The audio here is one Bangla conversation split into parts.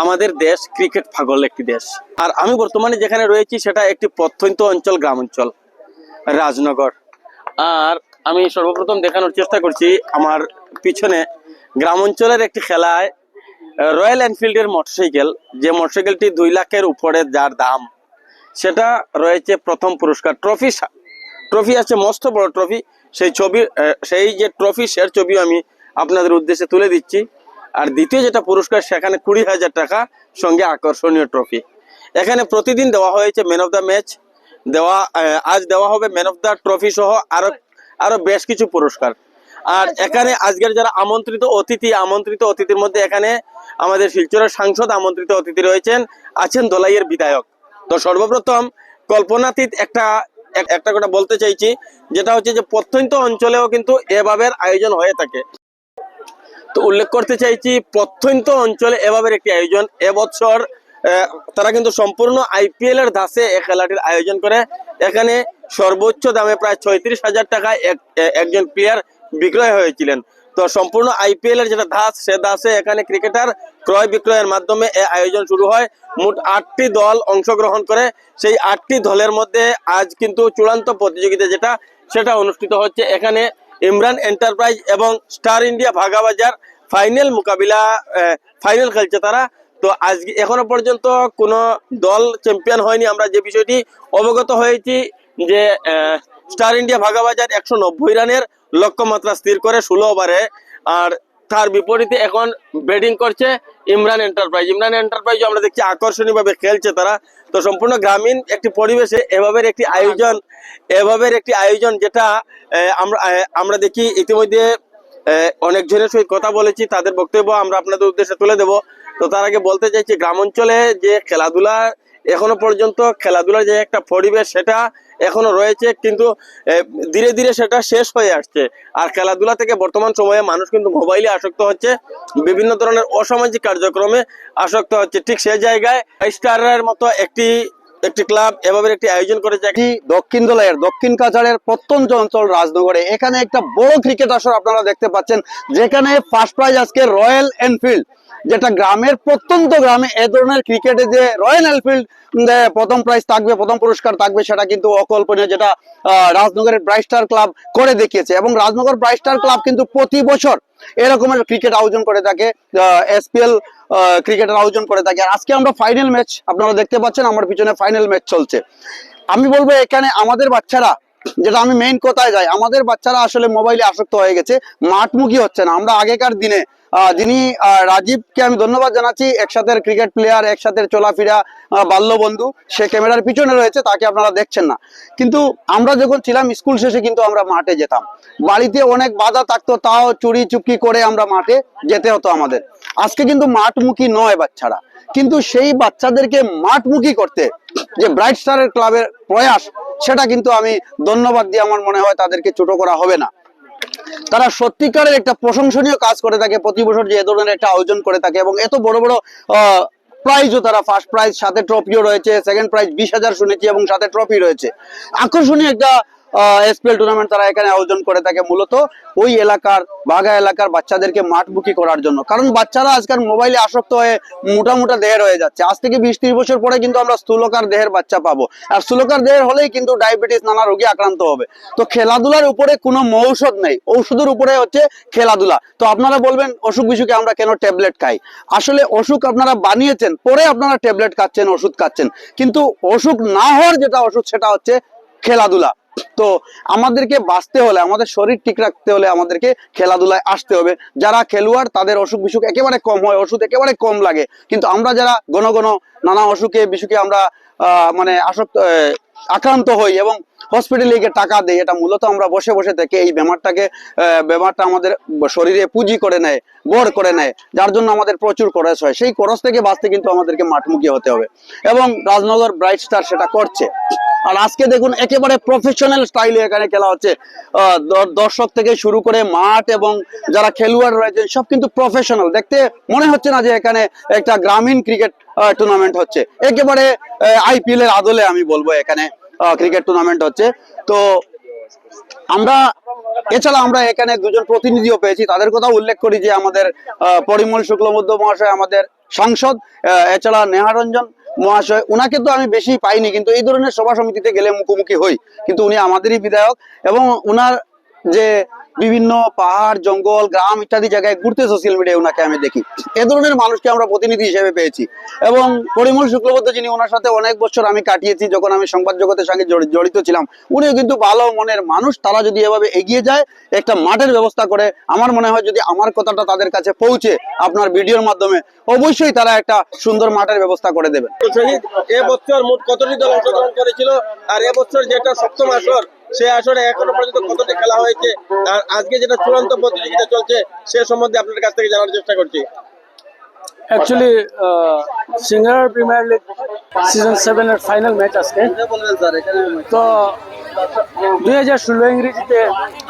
আমাদের দেশ ক্রিকেট পাগল একটি দেশ, আর আমি বর্তমানে যেখানে রয়েছি সেটা একটি প্রত্যন্ত অঞ্চল, গ্রাম অঞ্চল, রাজনগর। আর আমি সর্বপ্রথম দেখানোর চেষ্টা করছি আমার পিছনে গ্রাম অঞ্চলের একটি খেলায় রয়্যাল এনফিল্ডের মোটরসাইকেল, যে মোটরসাইকেলটি 2 লাখের উপরে যার দাম, সেটা রয়েছে প্রথম পুরস্কার। ট্রফি আছে, মস্ত বড় ট্রফি। সেই যে ট্রফি, সে ছবিও আমি আপনাদের উদ্দেশ্যে তুলে দিচ্ছি। আর দ্বিতীয় যেটা পুরস্কার, সেখানে 20,000 টাকা, সঙ্গে আকর্ষণীয় ট্রফি। এখানে প্রতিদিন দেওয়া হয়েছে ম্যান অফ দ্য ম্যাচ, আজ দেওয়া হবে ম্যান অফ দ্য ট্রফি সহ আরো বেশ কিছু পুরস্কার। আর এখানে আজকের যারা আমন্ত্রিত অতিথির মধ্যে এখানে আমাদের শিলচরের সাংসদ আমন্ত্রিত অতিথি রয়েছেন, আছেন দলাইয়ের বিধায়ক। তো সর্বপ্রথম কল্পনাতীত একটা কথা বলতে চাইছি, যেটা হচ্ছে যে প্রত্যন্ত অঞ্চলেও কিন্তু এভাবে আয়োজন হয়ে থাকে। তো উল্লেখ করতে চাইছি, প্রত্যন্ত অঞ্চলে এভাবে একটি আয়োজন এবছর তারা কিন্তু সম্পূর্ণ IPL এর ধাঁচে এই খেলাটির আয়োজন করে। এখানে সর্বোচ্চ দামে প্রায় 36,000 টাকায় একজন প্লেয়ার বিক্রয় হয়েছিলেন। তো সম্পূর্ণ IPL এর যেটা ধাঁচ, সে ধাঁচে এখানে ক্রিকেটার ক্রয় বিক্রয়ের মাধ্যমে এই আয়োজন শুরু হয়। মোট 8টি দল অংশগ্রহণ করে। সেই 8টি দলের মধ্যে আজ কিন্তু চূড়ান্ত প্রতিযোগিতা সেটা অনুষ্ঠিত হচ্ছে। এখানে ইমরান এন্টারপ্রাইজ এবং স্টার ইন্ডিয়া ভাগাবাজার ফাইনাল খেলছে তারা। তো আজকে এখনো পর্যন্ত কোনো দল চ্যাম্পিয়ন হয়নি। আমরা যে বিষয়টি অবগত হয়েছি যে স্টার ইন্ডিয়া ভাগাবাজার 190 রানের লক্ষ্যমাত্রা স্থির করে 16 ওভারে। আর তার বিপরীতে এখন ব্যাটিং করছে ইমরান এন্টারপ্রাইজ আমরা দেখছি আকর্ষণীয় ভাবে খেলছে তারা। তো সম্পূর্ণ গ্রামীণ একটি পরিবেশে এভাবে একটি আয়োজন যেটা আমরা দেখি। ইতিমধ্যে অনেকজনের সহিত কথা বলেছি, তাদের বক্তব্য আমরা আপনাদের উদ্দেশ্যে তুলে দেব। তো তার আগে বলতে চাইছি, গ্রাম অঞ্চলে যে খেলাধুলা এখনো পর্যন্ত খেলাধুলার যে একটা পরিবেশ, সেটা এখনো রয়েছে, কিন্তু ধীরে ধীরে সেটা শেষ হয়ে আসছে। আর খেলাধুলা থেকে বর্তমান সময়ে মানুষ কিন্তু মোবাইলে আসক্ত হচ্ছে, বিভিন্ন ধরনের অসামাজিক কার্যক্রমে আসক্ত হচ্ছে। ঠিক সেই জায়গায় স্টারের মতো একটি ক্লাব এভাবে একটি আয়োজন করেছে দক্ষিণ দলাইয়ের দক্ষিণ কাছাড়ের প্রত্যন্ত অঞ্চল রাজনগরে। এখানে একটা বড় ক্রিকেট আসর আপনারা দেখতে পাচ্ছেন, যেখানে ফার্স্ট প্রাইজ আজকে রয়্যাল এনফিল্ড, যেটা গ্রামের প্রত্যন্ত গ্রামে এ ধরনের ক্রিকেটে যে রয়্যাল এনফিল্ড প্রথম প্রাইজ থাকবে, প্রথম পুরস্কার থাকবে, সেটা কিন্তু অকল্পনীয়, যেটা রাজনগরের ব্রাইট স্টার ক্লাব করে দেখিয়েছে। এবং রাজনগর ব্রাইট স্টার ক্লাব কিন্তু প্রতি বছর এরকমের ক্রিকেট আয়োজন করে থাকে, SPL ক্রিকেটের আয়োজন করে থাকে। আর আজকে আমরা ফাইনাল ম্যাচ, আপনারা দেখতে পাচ্ছেন আমার পিছনে ফাইনাল ম্যাচ চলছে। আমি বলবো এখানে আমাদের বাচ্চারা, যেটা আমি মেইন কথায় যাই, আমাদের বাচ্চারা আসলে মোবাইলে আসক্ত হয়ে গেছে, মাঠমুখী হচ্ছে না। আমরা আগেকার দিনে যিনি রাজীবকে আমি ধন্যবাদ জানাচ্ছি, একসাথে ক্রিকেট প্লেয়ার, একসাথে চলাফেরা, বাল্য বন্ধু, সে ক্যামেরার পিছনে রয়েছে, তাকে আপনারা দেখছেন না। কিন্তু আমরা যখন ছিলাম স্কুল শেষে কিন্তু আমরা মাঠে যেতাম, বাড়িতে অনেক বাধা থাকতো, তাও চুরি চুপকি করে আমরা মাঠে যেতে হতো আমাদের। আজকে কিন্তু মাঠমুখী নয় বাচ্চারা, কিন্তু সেই বাচ্চাদেরকে মাঠমুখী করতে যে ব্রাইট স্টারের ক্লাবের প্রয়াস, সেটা কিন্তু আমি ধন্যবাদ দিয়ে আমার মনে হয় তাদেরকে ছোট করা হবে না। তারা সত্যিকারের একটা প্রশংসনীয় কাজ করে থাকে, প্রতি বছর যে ধরনের একটা আয়োজন করে থাকে, এবং এত বড় বড় প্রাইজও তারা, ফার্স্ট প্রাইজ সাথে ট্রফিও রয়েছে, সেকেন্ড প্রাইজ 20,000 শুনেছি, এবং সাথে ট্রফি রয়েছে। আকর্ষণীয় একটা SPL টুর্নামেন্ট তারা এখানে আয়োজন করে থাকে, মূলত ওই এলাকার বাগা এলাকার বাচ্চাদেরকে মাঠমুখী করার জন্য। কারণ বাচ্চারা আজকাল মোবাইলে আসক্ত হয়ে মোটা দেহের হয়ে যাচ্ছে। আজ থেকে 20-30 বছর পরে কিন্তু আমরা স্থূলকার দেহের বাচ্চা পাবো, আর স্থূলকার দেহের হলেই কিন্তু ডায়াবেটিস, নানা রোগে আক্রান্ত হবে। তো খেলাধুলার উপরে কোনো ঔষধ নেই, ঔষধের উপরে হচ্ছে খেলাধুলা। তো আপনারা বলবেন অসুখ বিসুখে আমরা কেন ট্যাবলেট খাই? আসলে অসুখ আপনারা বানিয়েছেন, পরে আপনারা ট্যাবলেট খাচ্ছেন, ওষুধ খাচ্ছেন, কিন্তু অসুখ না হওয়ার যেটা ওষুধ, সেটা হচ্ছে খেলাধুলা। তো আমাদেরকে বাঁচতে হলে, আমাদের শরীর ঠিক রাখতে হলে আমাদেরকে খেলাধুলায় আসতে হবে। যারা খেলোয়াড় তাদের অসুখ বিসুখ একেবারে কম হয়, ওষুধ একেবারে কম লাগে। কিন্তু আমরা যারা ঘন নানা অসুখে বিসুখে আমরা মানে আক্রান্ত হই এবং হসপিটালে গিয়ে টাকা দেই, এটা মূলত আমরা বসে বসে থেকে এই ব্যাপারটা আমাদের শরীরে পুঁজি করে নেয়, বর করে নেয়, যার জন্য আমাদের প্রচুর খরচ হয়। সেই খরচ থেকে বাঁচতে কিন্তু আমাদেরকে মাঠমুখী হতে হবে, এবং রাজনগর ব্রাইট স্টার সেটা করছে। আর আজকে দেখুন একেবারে প্রফেশনাল স্টাইলে এখানে খেলা হচ্ছে, দর্শক থেকে শুরু করে মাঠ এবং যারা খেলোয়াড় রয়েছে সব কিন্তু প্রফেশনাল। দেখতে মনে হচ্ছে না যে এখানে একটা গ্রামীণ ক্রিকেট টুর্নামেন্ট হচ্ছে, একেবারে IPL এর আদলে আমি বলবো এখানে ক্রিকেট টুর্নামেন্ট হচ্ছে। তো আমরা এছাড়া আমরা এখানে দুজন প্রতিনিধিও পেয়েছি, তাদের কথা উল্লেখ করি যে আমাদের পরিমল শুক্লবৈদ্য মহাশয়, আমাদের সাংসদ, এছাড়া নেহারঞ্জন মহাশয়, উনাকে তো আমি বেশি পাইনি, কিন্তু এই ধরনের সভা সমিতিতে গেলে মুখোমুখি হই, কিন্তু উনি আমাদেরই বিধায়ক এবং উনার যে বিভিন্ন পাহাড় জঙ্গল গ্রাম ইত্যাদি জায়গায় ঘুরতে সোশ্যাল মিডিয়ায় উনাকে আমি দেখি। এ ধরনের মানুষকে আমরা প্রতিনিধি হিসেবে পেয়েছি এবং পরিমল শুক্লবৈদ্য যিনি, ওনার সাথে অনেক বছর আমি কাটিয়েছি যখন আমি সংবাদ জগতের সঙ্গে জড়িত ছিলাম, উনিও কিন্তু ভালো মনের মানুষ। তারা যদি এভাবে এগিয়ে যায়, একটা মাঠের ব্যবস্থা করে, আমার মনে হয় যদি আমার কথাটা তাদের কাছে পৌঁছে আপনার ভিডিওর মাধ্যমে, অবশ্যই তারা একটা সুন্দর মাঠের ব্যবস্থা করে দেবেন। শহীদ, এবছর মোট কতটি দল অংশগ্রহণ করেছিল, আর এবছর যেটা সপ্তম আসর, সে আসরে এখনো পর্যন্ত কতটি খেলা হয়েছে, আর আজকে যেটা চূড়ান্ত প্রতিযোগিতা চলছে সে সম্বন্ধে আপনার কাছ থেকে জানার চেষ্টা করছি। Actually singer premier league season 7 এর ফাইনাল ম্যাচ আজকে। তো 2016 ইংরেজিতে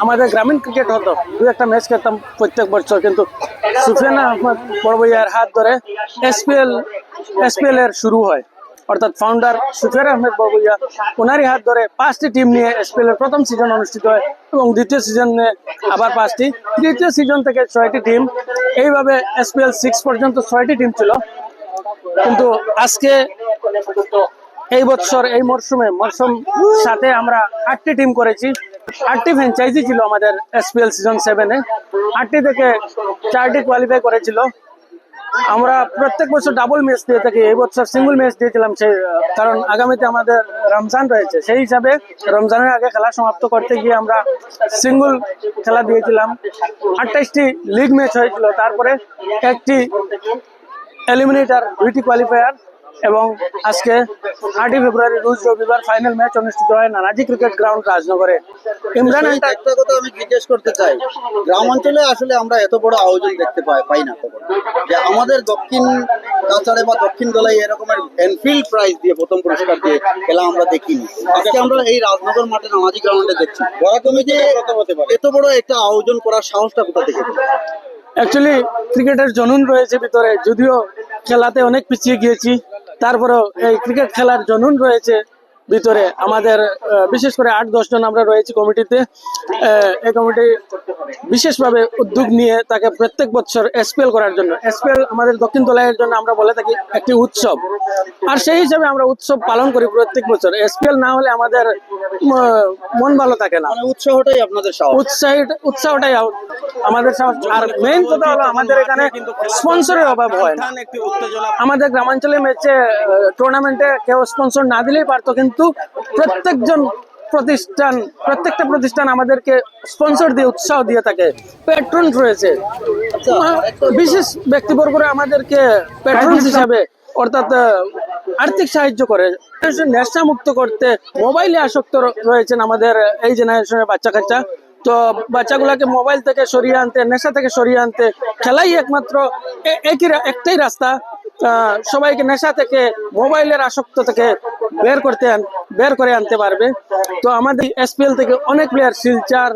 আমাদের গ্রামীণ ক্রিকেট হতো, দু একটা ম্যাচ খেলতাম প্রত্যেক বছর, কিন্তু সুফিয়ান আহমদ বড়বইয়ার হাত ধরে এসপিএল এর শুরু হয়, অর্থাৎ ফাউন্ডার সুফিয়ান আহমেদ বড়বইয়া, ওনারই হাত ধরে 5টি টিম নিয়ে এসপিএল এর প্রথম সিজন অনুষ্ঠিত হয় এবং দ্বিতীয় সিজনে আবার 5টি, তৃতীয় সিজন থেকে 6টি টিম, এইভাবে এসপিএল 6 পর্যন্ত 6টি টিম ছিল। কিন্তু আজকে এই বছর এই মরশুম সাথে আমরা 8টি টিম করেছি। 8টি ফ্র্যাঞ্চাইজি ছিল আমাদের এসপিএল সিজন 7-এ, 8টি থেকে 4টি কোয়ালিফাই করেছিল। আমরা প্রত্যেক বছর ডাবল ম্যাচ দিয়ে থাকি, এই বছর সিঙ্গল ম্যাচ দিয়েছিলাম, সেই কারণ আগামীতে আমাদের রমজান রয়েছে, সেই হিসাবে রমজানের আগে খেলা সমাপ্ত করতে গিয়ে আমরা সিঙ্গল খেলা দিয়েছিলাম। 28টি লিগ ম্যাচ হয়েছিল, তারপরে একটি এলিমিনেটর, 2টি কোয়ালিফায়ার, এবং আজকে 8ই ফেব্রুয়ারি রোজ রবিবার ফাইনাল ম্যাচ অনুষ্ঠিত হয় নানাজি ক্রিকেট গ্রাউন্ড রাজনগরে। ইমরান একটা কথা আমি জিজ্ঞেস করতে চাই, গ্রাম অঞ্চলে আসলে আমরা এত বড় আয়োজন দেখতে পাই না কখনো, যে আমাদের দক্ষিণ কাছাড়ে বা দক্ষিণ দলাই এরকমের এনফিল্ড প্রাইজ দিয়ে প্রথম পুরস্কার দিয়ে খেলা আমরা দেখিনি। আজকে আমরা এই রাজনগর মাঠে নামাজি গ্রাউন্ডে দেখছি, তুমি যে এত বড় একটা আয়োজন করার সাহসটা কোথা থেকে? অ্যাকচুয়ালি ক্রিকেটের জনুন রয়েছে ভিতরে, যদিও খেলাতে অনেক পিছিয়ে গিয়েছি, তারপরেও এই ক্রিকেট খেলার জনুন রয়েছে ভিতরে আমাদের। বিশেষ করে 8-10 জন আমরা রয়েছি কমিটিতে। এই কমিটি বিশেষভাবে উদ্যোগ নিয়ে তাকে প্রত্যেক বছর এসপিএল করার জন্য, এসপিএল আমাদের দক্ষিণ দলাইয়ের জন্য আমরা বলে থাকি একটি উৎসব, আর সেই হিসাবে আমরা উৎসব পালন করি প্রত্যেক বছর। এসপিএল না হলে আমাদের মন ভালো থাকে না, উৎসাহটাই আপনাদের সাহস, উৎসাহটাই আমাদের সাহস। আর মেইন কথা হলো আমাদের এখানে স্পন্সরের অভাব হয় না। আমাদের গ্রামাঞ্চলের ম্যাচে টুর্নামেন্টে কেউ স্পন্সর না দিলেই পারতো, কিন্তু প্রত্যেকটা প্রতিষ্ঠান আমাদেরকে স্পন্সর দিয়ে উৎসাহ দিয়ে থাকে। প্যাট্রন রয়েছে, বিশেষ ব্যক্তিবর্গরা আমাদেরকে প্যাট্রন হিসাবে, অর্থাৎ আর্থিক সাহায্য করে। নেশা মুক্ত করতে মোবাইলে আসক্ত রয়েছেন আমাদের এই জেনারেশনের বাচ্চা কাচ্চা, তো বাচ্চাগুলাকে মোবাইল থেকে সরিয়ে আনতে, নেশা থেকে সরিয়ে আনতে খেলাই একমাত্র একটাই রাস্তা, সবাইকে নেশা থেকে, মোবাইলের আসক্ত থেকে বের করে আনতে পারবে। তো আমাদের এসপিএল থেকে অনেক প্লেয়ার শিলচর,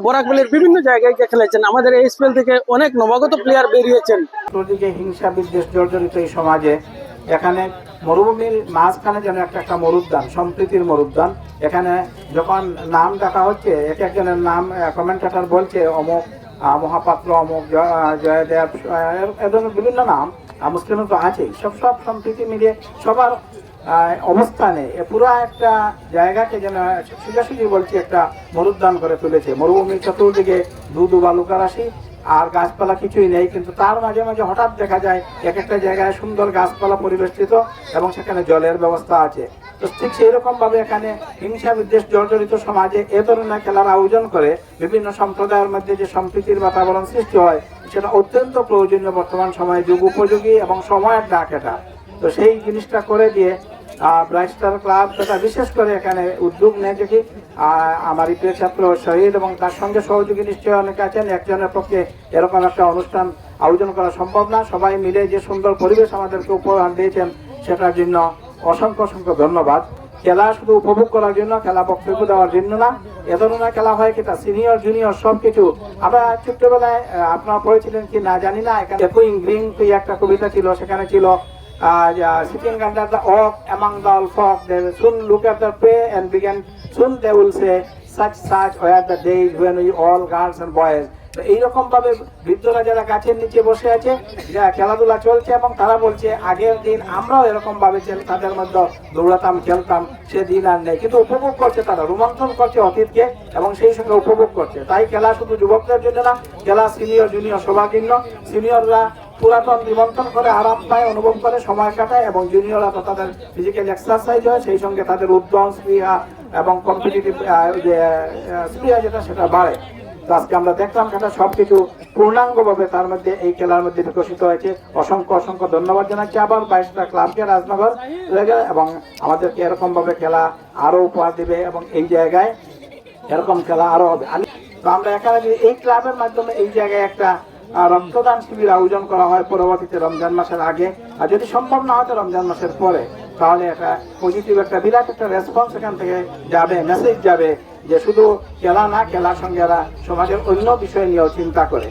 বরাকবেলের বিভিন্ন জায়গায় গিয়ে খেলেছেন। আমাদের এই এসপিএল থেকে অনেক নবাগত প্লেয়ার বেরিয়েছেন। চতুর্দিকে হিংসা বিদ্বেষ জর্জরিত এই সমাজে এখানে মরুভূমির মাঝখানে যেন একটা মরুদ্যান, সম্প্রীতির মরুদ্যান। এখানে যখন নাম ডাকা হচ্ছে, এক একজনের নাম কমেন্টেটর বলছে অমুক মহাপাত্র, অমুক জয়দেব, এ ধরনের বিভিন্ন নাম, মুসলিম তো আছেই, সব সম্প্রীতি মিলিয়ে সবার অবস্থানে পুরো একটা জায়গাকে যেন সোজাসুজি বলছি একটা মরুদ্যান করে তুলেছে। মরুভূমির চতুর্দিকে দুধু বালুকা রাশি, আর গাছপালা কিছুই নেই, কিন্তু তার মাঝে মাঝে হঠাৎ দেখা যায় এক একটা জায়গায় সুন্দর গাছপালা পরিবেষ্টিত এবং সেখানে জলের ব্যবস্থা আছে। তো ঠিক সেই রকম ভাবে এখানে হিংসা বিদ্বেষ জর্জরিত সমাজে এ ধরনের খেলার আয়োজন করে বিভিন্ন সম্প্রদায়ের মধ্যে যে সম্প্রীতির বাতাবরণ সৃষ্টি হয়, সেটা অত্যন্ত প্রয়োজনীয় বর্তমান সময়ে, যুগ উপযোগী এবং সময়ের ডাক এটা। তো সেই জিনিসটা করে দিয়ে ব্রাইট স্টার ক্লাব তথা বিশেষ করে এখানে উদ্যোগ নিয়ে দেখি আমার প্রিয় ছাত্র শহীদ এবং তার সঙ্গে সহযোগী নিশ্চয়ই অনেকে আছেন। একজনের পক্ষে এরকম একটা অনুষ্ঠান আয়োজন করা সম্ভব না। সবাই মিলে যে সুন্দর পরিবেশ আমাদেরকে উপহার দিয়েছেন, সেটার জন্য অসংখ্য ধন্যবাদ। খেলা শুধু উপভোগ করার জন্য, খেলা বক্তব্য দেওয়ার জন্য না। এ ধরনের খেলা হয় কিনা সিনিয়র জুনিয়র সবকিছু। আমরা ছোট্টবেলায় আপনারা পড়েছিলেন কি না জানি না, এখানে গ্রিং একটা কবিতা ছিল, সেখানে ছিল sitting under the oak among the folk, they will soon look at the prey and soon they will say, such were the days when we all girls and boys. তো এইরকম ভাবে বৃদ্ধরা যারা গাছের নিচে বসে আছে, যা খেলাধুলা চলছে, এবং তারা বলছে আগের দিন আমরাও এরকম ভাবে তাদের মধ্যে দৌড়াতাম, খেলতাম, সে দিন আর নেই। কিন্তু উপভোগ করছে, তারা রোমাঞ্চন করছে অতীতকে এবং সেই সঙ্গে উপভোগ করছে। তাই খেলা শুধু যুবকদের জন্য না, খেলা সিনিয়র জুনিয়র সবার জন্য। সিনিয়ররা পুরাতন নিমন্ত্রণ করে, আরাম পায়, অনুভব করে, সময় কাটায়, এবং জুনিয়ররা তো তাদের ফিজিক্যাল এক্সারসাইজ হয়, সেই সঙ্গে তাদের উদ্যম, স্পৃহা এবং কম্পিটিটিভ যে স্পৃহা যেটা সেটা বাড়ে। তো আজকে আমরা দেখলাম খেলা সবকিছু পূর্ণাঙ্গভাবে তার মধ্যে এই খেলার মধ্যে বিকশিত হয়েছে। অসংখ্য অসংখ্য ধন্যবাদ জানাচ্ছি আবার 22টা ক্লাবকে, রাজনগর, এবং আমাদেরকে এরকম ভাবে খেলা আরো উপহার দিবে এবং এই জায়গায় এরকম খেলা আরো হবে। তো আমরা এখানে এই ক্লাবের মাধ্যমে এই জায়গায় একটা রক্তদান শিবির আয়োজন করা হয় পরবর্তীতে রমজান মাসের আগে, আর যদি সম্ভব না হয় তো রমজান মাসের পরে, তাহলে একটা পজিটিভ একটা বিরাট একটা রেসপন্স এখান থেকে যাবে, মেসেজ যাবে যে শুধু খেলা না, খেলার সঙ্গে এরা সমাজের অন্য বিষয় নিয়েও চিন্তা করে।